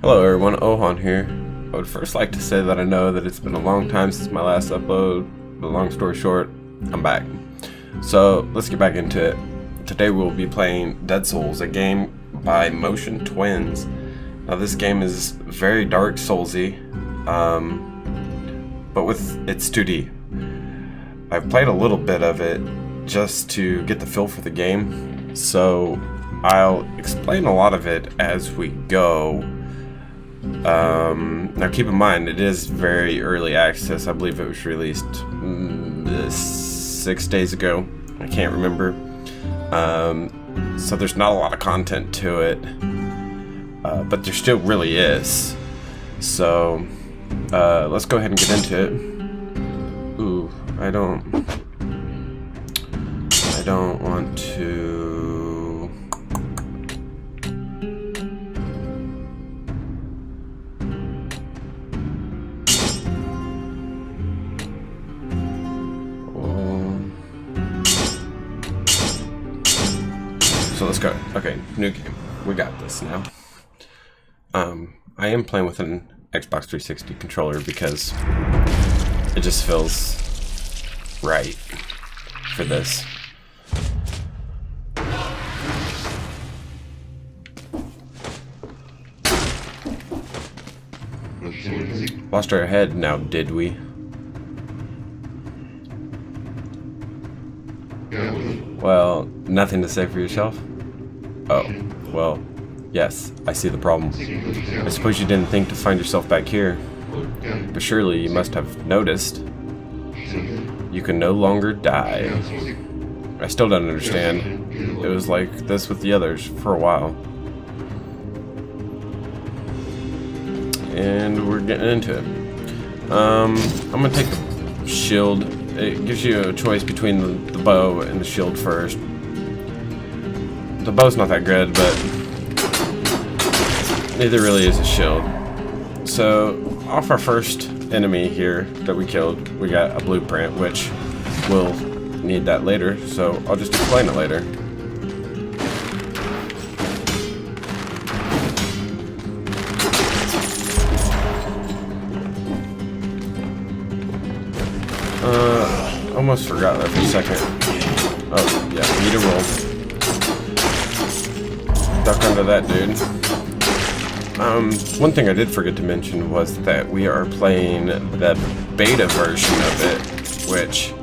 Hello everyone, Ohan here. I would first like to say that I know that it's been a long time since my last upload, but long story short, I'm back. So let's get back into it. Today we'll be playing Dead Souls, a game by Motion Twins. Now this game is very Dark Soulsy, but it's 2D. I've played a little bit of it just to get the feel for the game, so I'll explain a lot of it as we go. Now keep in mind, it is very early access. I believe it was released 6 days ago. I can't remember. So there's not a lot of content to it, but there still really is. So let's go ahead and get into it. Ooh, I don't want to. So let's go. Okay, new game. We got this now. I am playing with an Xbox 360 controller because it just feels right for this. Lost our head now, did we? Well, nothing to say for yourself? Oh, well, yes, I see the problem. I suppose you didn't think to find yourself back here, but surely you must have noticed. You can no longer die. I still don't understand. It was like this with the others for a while. And we're getting into it. I'm gonna take the shield. It gives you a choice between the bow and the shield first. The bow's not that good, but neither really is a shield. So, off our first enemy here that we killed, we got a blueprint, which we'll need that later, so I'll just explain it later. Almost forgot that for a second. Oh, yeah, we need to roll. Duck under that dude. One thing I did forget to mention was that we are playing the beta version of it, which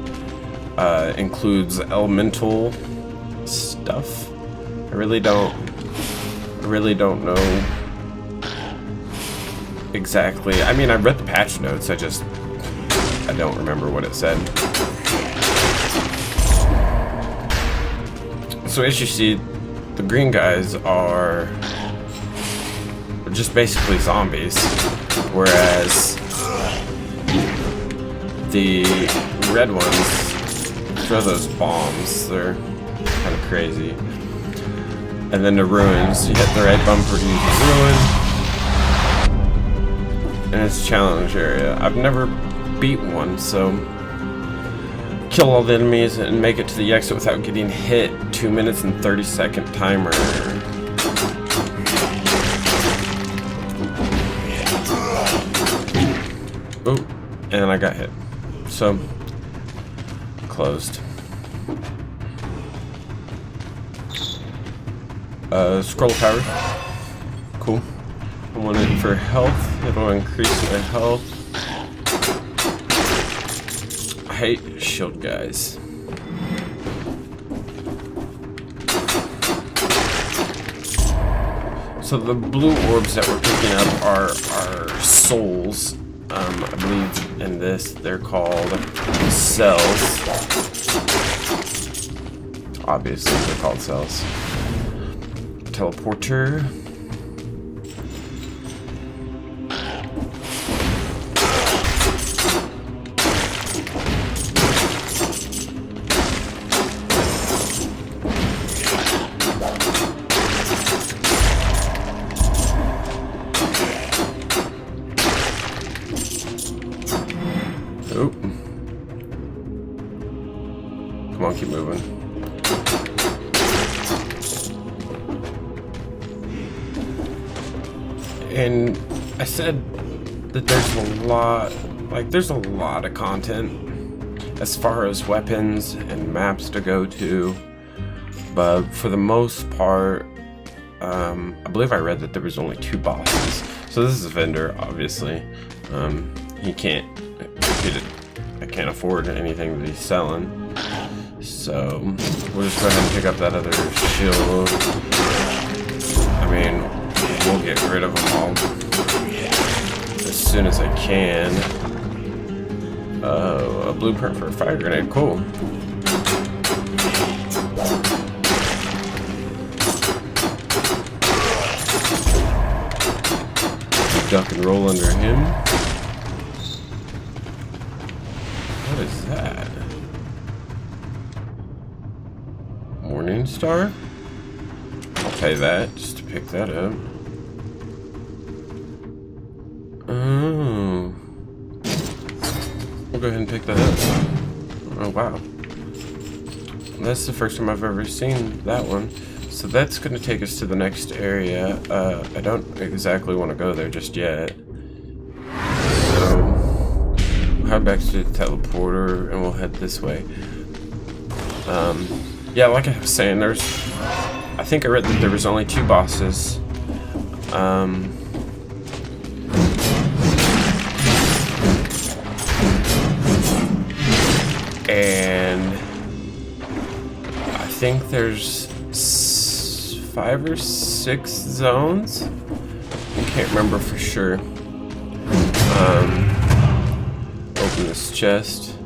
includes elemental stuff. I really don't know exactly. I mean, I read the patch notes, I don't remember what it said. So as you see, the green guys are just basically zombies, whereas the red ones throw those bombs. They're kind of crazy. And then the ruins, you hit the right bumper to use the ruin. And it's a challenge area. I've never beat one, so kill all the enemies and make it to the exit without getting hit. 2 minutes and 30-second timer. Oh, and I got hit. So, closed. Scroll power. Cool. I want it for health. It'll increase my health. I hate shield guys. So the blue orbs that we're picking up are souls. I believe in this they're called cells. Obviously they're called cells. Teleporter. Come on, keep moving. And I said that there's a lot of content as far as weapons and maps to go to, but for the most part, I believe I read that there was only 2 bosses. So this is a vendor, obviously. I can't afford anything that he's selling. So we'll just go ahead and pick up that other shield. I mean, we'll get rid of them all as soon as I can. A blueprint for a fire grenade, cool. Duck and roll under him. What is that? Morning Star? I'll pay that just to pick that up. Oh. We'll go ahead and pick that up. Oh wow. That's the first time I've ever seen that one. So that's going to take us to the next area. I don't exactly want to go there just yet. So we'll head back to the teleporter and we'll head this way. Yeah, like I was saying, I think I read that there was only 2 bosses. And I think there's 5 or 6 zones. I can't remember for sure. Open this chest.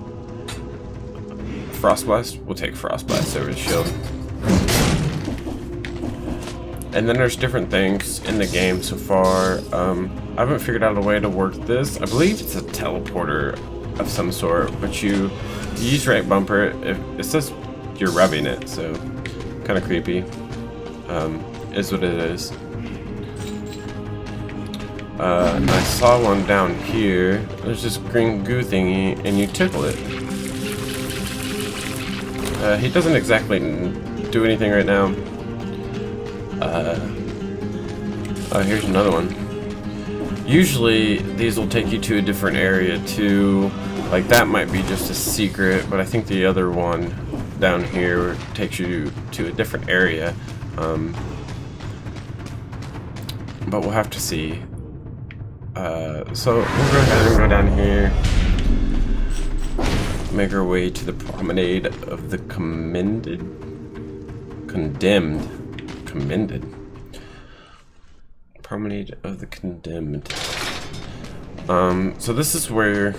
Frost Blast? We'll take Frost Blast over the shield. And then there's different things in the game so far. I haven't figured out a way to work this. I believe it's a teleporter of some sort, but you use right bumper. It says you're rubbing it, so kind of creepy. Is what it is. And I saw one down here. There's this green goo thingy, and you tickle it. He doesn't exactly do anything right now. Oh, here's another one. Usually, these will take you to a different area too. Like, that might be just a secret, but I think the other one down here takes you to a different area. But we'll have to see. So we'll go ahead and go down here. Make our way to the promenade of the commended. Promenade of the condemned. So this is where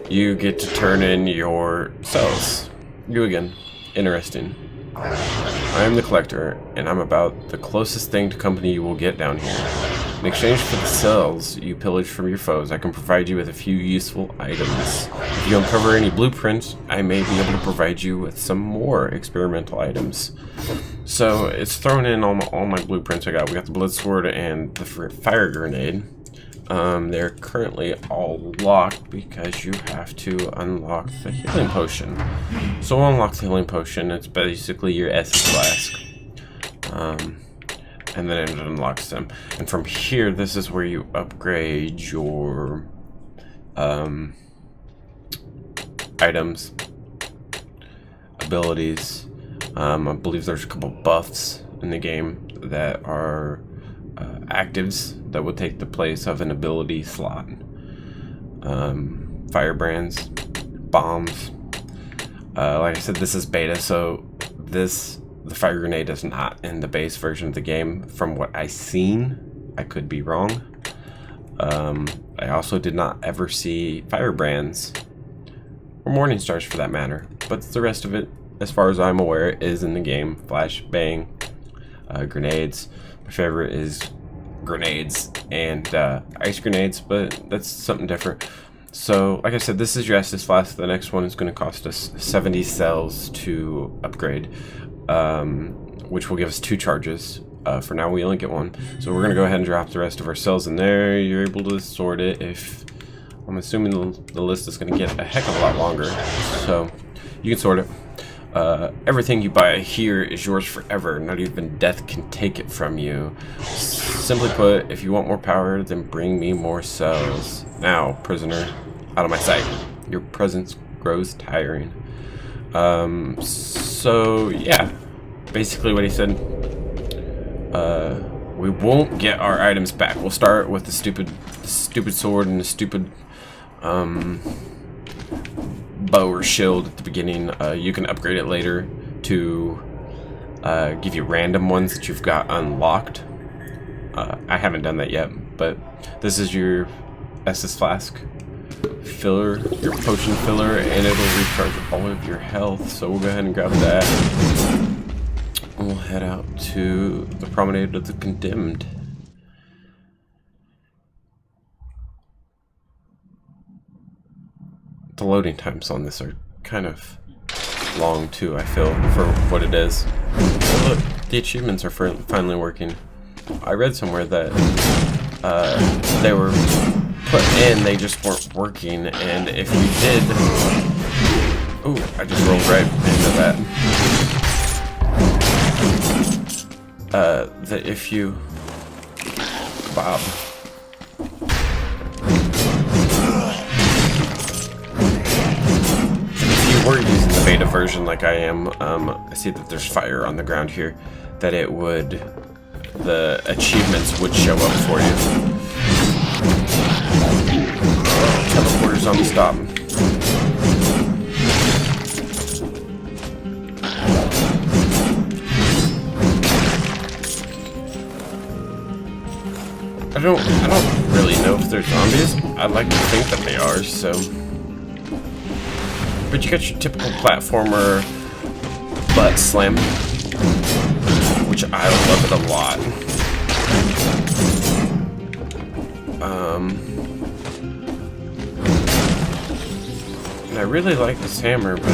you get to turn in your cells. You again. Interesting. I am the collector, and I'm about the closest thing to company you will get down here. In exchange for the cells you pillage from your foes, I can provide you with a few useful items. If you uncover any blueprints, I may be able to provide you with some more experimental items. So it's thrown in all my blueprints I got. We got the blood sword and the fire grenade. They're currently all locked because you have to unlock the healing potion. So we'll unlock the healing potion. It's basically your essence flask. And then it unlocks them. And from here, this is where you upgrade your items, abilities. I believe there's a couple buffs in the game that are actives that would take the place of an ability slot. Firebrands, bombs. Like I said, this is beta, so the fire grenade is not in the base version of the game. From what I've seen, I could be wrong. I also did not ever see firebrands, or morning stars for that matter. But the rest of it, as far as I'm aware, is in the game. Flash, bang, grenades. My favorite is grenades and ice grenades, but that's something different. So, like I said, this is your Estus Flask. The next one is going to cost us 70 cells to upgrade, which will give us 2 charges. For now, we only get 1. So we're going to go ahead and drop the rest of our cells in there. You're able to sort it if... I'm assuming the list is going to get a heck of a lot longer. So, you can sort it. Everything you buy here is yours forever. Not even death can take it from you. Simply put, if you want more power, then bring me more cells. Now, prisoner, out of my sight. Your presence grows tiring. So yeah, basically what he said. We won't get our items back. We'll start with the stupid sword and the stupid bow or shield at the beginning. You can upgrade it later to give you random ones that you've got unlocked. I haven't done that yet, but this is your Estus flask filler, your potion filler, and it'll recharge all of your health. So we'll go ahead and grab that. We'll head out to the Promenade of the Condemned. The loading times on this are kind of long too, I feel, for what it is. Oh, look, the achievements are finally working. I read somewhere that they were put in, they just weren't working, and if you did... Ooh, I just rolled right into that. That if you... Bob. If you were using the beta version like I am, I see that there's fire on the ground here, that it would... the achievements would show up for you. Teleporters on the stop. I don't really know if they're zombies. I'd like to think that they are, so. But you got your typical platformer butt slam, which I love it a lot. And I really like this hammer, but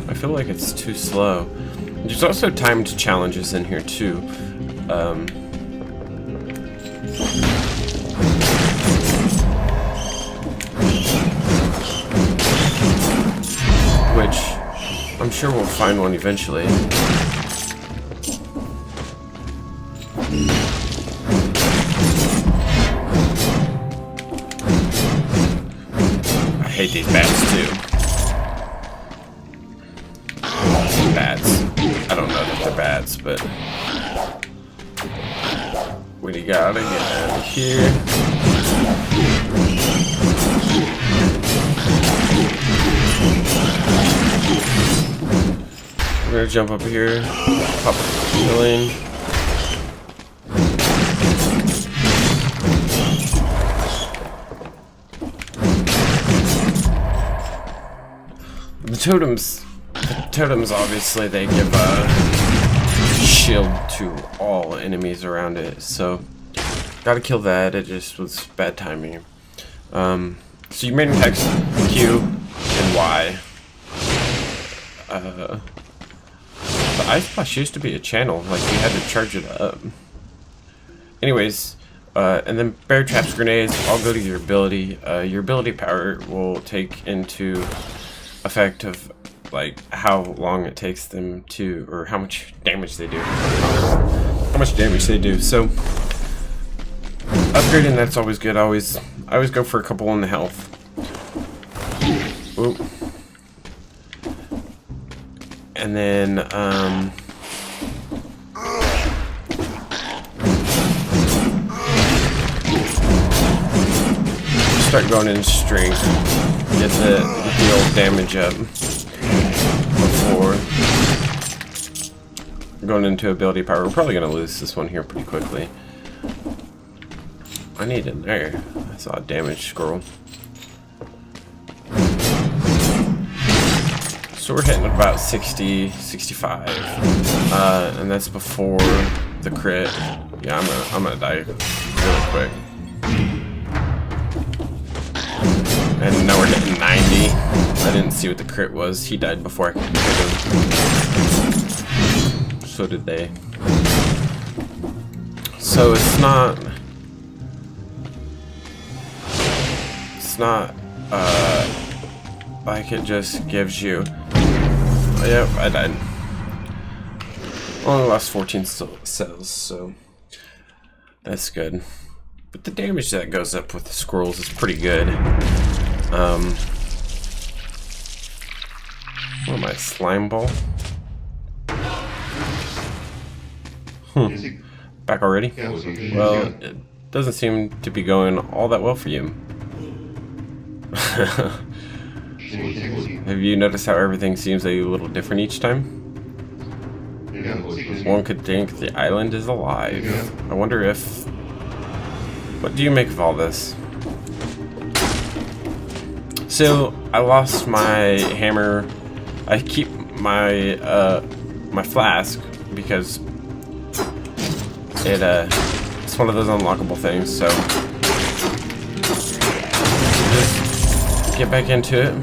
I feel like it's too slow. There's also timed challenges in here too. Which I'm sure we'll find one eventually. I hate these bats too. Bats. I don't know that they're bats, but we gotta get out of here. We're gonna jump up here, pop up the ceiling. The totems obviously they give a shield to all enemies around it, so gotta kill that. It just was bad timing. So your main attacks Q and Y. The ice splash used to be a channel, like you had to charge it up. Anyways, and then bear traps, grenades, all go to your ability. Your ability power will take into effect of like how long it takes them to, or how much damage they do. So upgrading, that's always good. I always go for a couple on the health. Oop. And then start going in strength. Get the old damage up before going into ability power. We're probably gonna lose this one here pretty quickly. I need in there. I saw a damage scroll. So we're hitting about 60, 65, and that's before the crit. Yeah, I'm gonna die really quick. And now we're hitting 90. I didn't see what the crit was. He died before I could hit him. So did they. So it's not like it just gives you. Yep, I died. Only lost 14 cells, so That's good. But the damage that goes up with the scrolls is pretty good. What am I, slime ball? Back already? Well, it doesn't seem to be going all that well for you. Have you noticed how everything seems a little different each time? One could think the island is alive. I wonder if... What do you make of all this? So, I lost my hammer. I keep my my flask because it's one of those unlockable things, so just get back into it.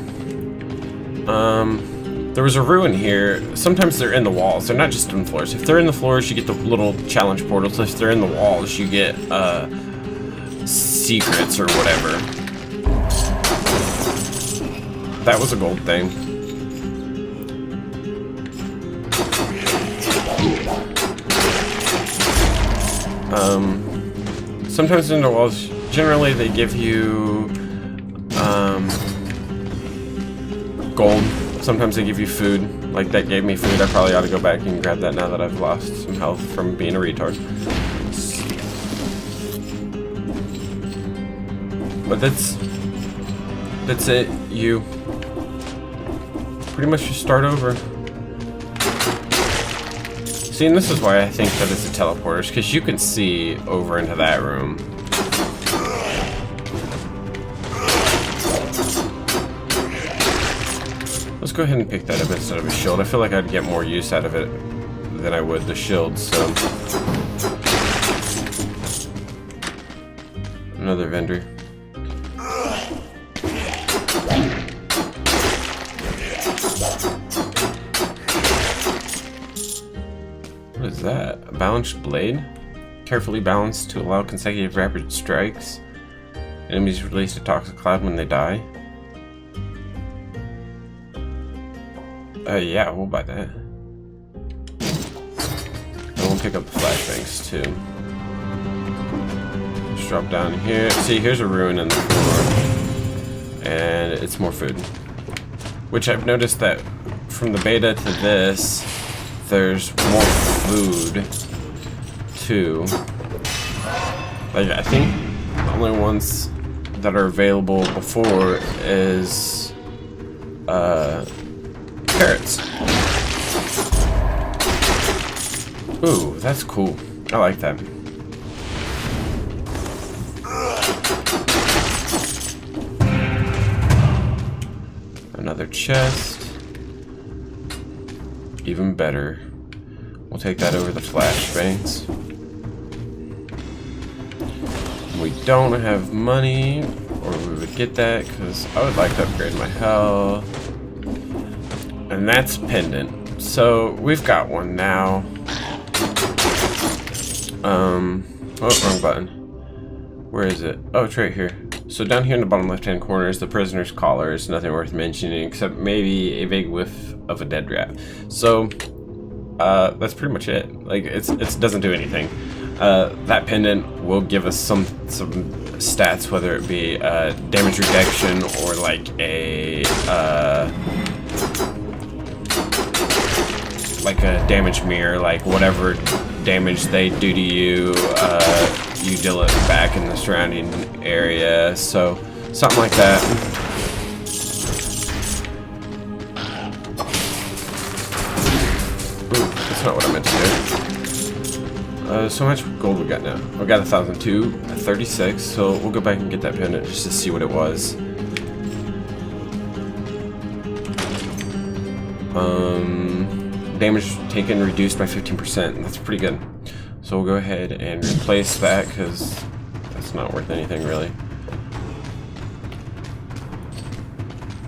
There was a ruin here. Sometimes they're in the walls. They're not just in the floors. If they're in the floors, you get the little challenge portals. If they're in the walls, you get secrets or whatever. That was a gold thing. Sometimes in the walls, generally they give you gold. Sometimes they give you food. Like that gave me food. I probably ought to go back and grab that now that I've lost some health from being a retard. But that's it. You pretty much just start over. See, and this is why I think that it's a teleporters, because you can see over into that room. Let's go ahead and pick that up instead of a shield. I feel like I'd get more use out of it than I would the shield, so... Another vendor. What is that? A balanced blade? Carefully balanced to allow consecutive rapid strikes. Enemies release a toxic cloud when they die. Yeah, we'll buy that. And we'll pick up the flashbangs too. Just drop down here. See, here's a ruin in the floor. And it's more food. Which I've noticed that from the beta to this, there's more food too. Like, I think the only ones that are available before is carrots. Ooh, that's cool. I like that. Another chest. Even better. We'll take that over the flashbangs. We don't have money, or we would get that, because I would like to upgrade my health. And that's pendant. So we've got one now. Oh, wrong button. Where is it? Oh, it's right here. So down here in the bottom left-hand corner is the prisoner's collar. It's nothing worth mentioning, except maybe a vague whiff of a dead rat. So that's pretty much it. Like, it doesn't do anything. That pendant will give us some stats, whether it be damage reduction or like a damage mirror, like whatever damage they do to you, you deal it back in the surrounding area. So something like that. Ooh, that's not what I meant to do. So much gold we got now. We got 1,002, 36. So we'll go back and get that pendant just to see what it was. Damage taken reduced by 15%. That's pretty good. So we'll go ahead and replace that because that's not worth anything really.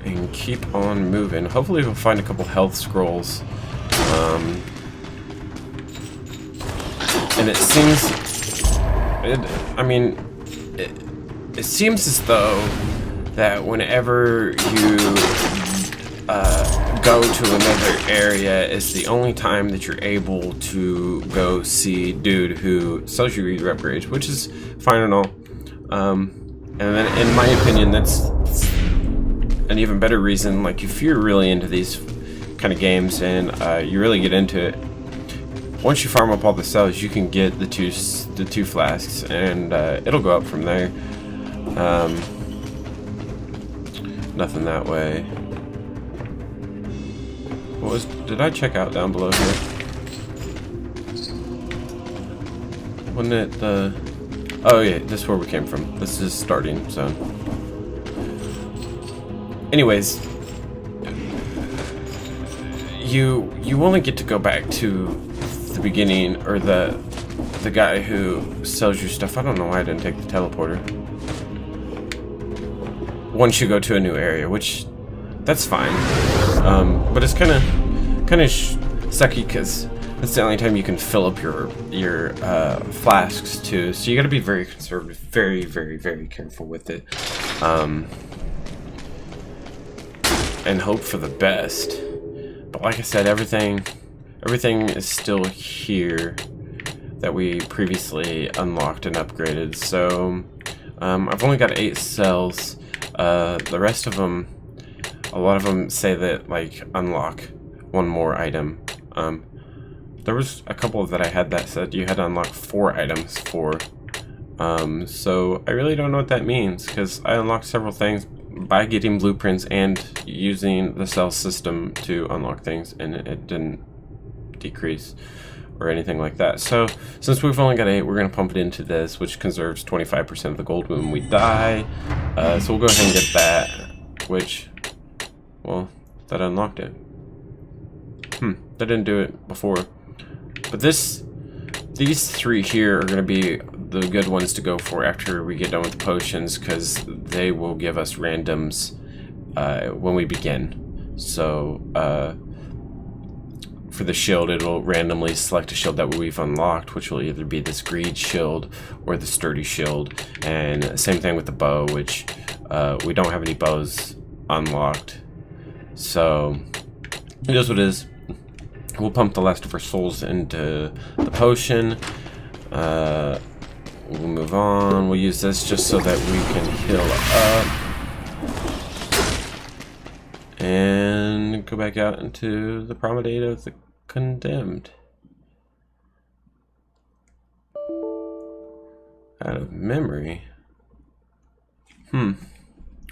And keep on moving. Hopefully we'll find a couple health scrolls. And it seems, it seems as though that whenever you go to another area is the only time that you're able to go see dude who sells you your upgrades, which is fine and all. And then, in my opinion, that's an even better reason. Like, if you're really into these kind of games and you really get into it, once you farm up all the cells, you can get the two flasks, and it'll go up from there. Nothing that way. Did I check out down below here? Wasn't it the... Oh yeah, this is where we came from. This is starting zone. Anyways, you only get to go back to the beginning, or the guy who sells you stuff. I don't know why I didn't take the teleporter. Once you go to a new area, which that's fine, but it's kind of sucky because that's the only time you can fill up your flasks too. So you got to be very conservative, very careful with it, and hope for the best. But like I said, everything is still here that we previously unlocked and upgraded. So I've only got 8 cells. The rest of them, a lot of them say that like unlock one more item. There was a couple that I had that said you had to unlock 4 items for. So I really don't know what that means, because I unlocked several things by getting blueprints and using the cell system to unlock things, and it didn't decrease or anything like that. So since we've only got 8, we're going to pump it into this, which conserves 25% of the gold when we die. So we'll go ahead and get that, which, well, that unlocked it. That didn't do it before. But these 3 here are going to be the good ones to go for after we get done with the potions, because they will give us randoms when we begin. So for the shield, it'll randomly select a shield that we've unlocked, which will either be this greed shield or the sturdy shield. And same thing with the bow, which we don't have any bows unlocked. So it is what it is. We'll pump the last of our souls into the potion. We'll move on. We'll use this just so that we can heal up. And go back out into the promenade of the condemned. Out of memory.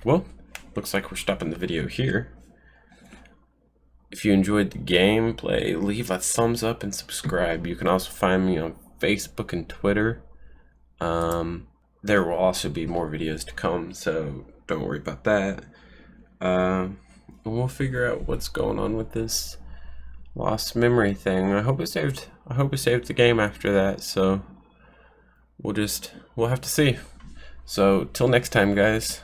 Well, looks like we're stopping the video here. If you enjoyed the gameplay, leave a thumbs up and subscribe. You can also find me on Facebook and Twitter. There will also be more videos to come, so don't worry about that. And we'll figure out what's going on with this lost memory thing. I hope it saved the game after that, so we'll have to see. So till next time, guys.